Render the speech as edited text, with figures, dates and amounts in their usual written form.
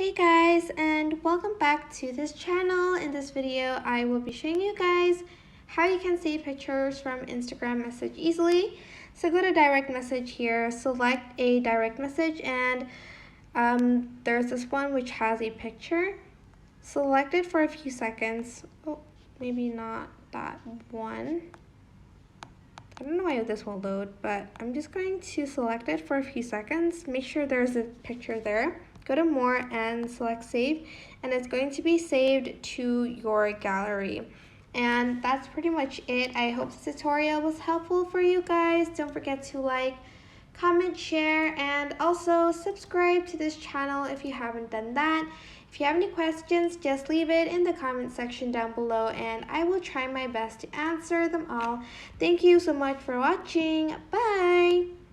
Hey guys, and welcome back to this channel. In this video, I will be showing you guys how you can save pictures from Instagram message easily. So go to direct message here, select a direct message, and there's this one which has a picture. Select it for a few seconds. Oh, maybe not that one. I don't know why this will load, but I'm just going to select it for a few seconds. Make sure there's a picture there. Go to more and select save, and it's going to be saved to your gallery. And that's pretty much it. I hope this tutorial was helpful for you guys. Don't forget to like, comment, share, and also subscribe to this channel if you haven't done that. If you have any questions, just leave it in the comment section down below and I will try my best to answer them all. Thank you so much for watching. Bye!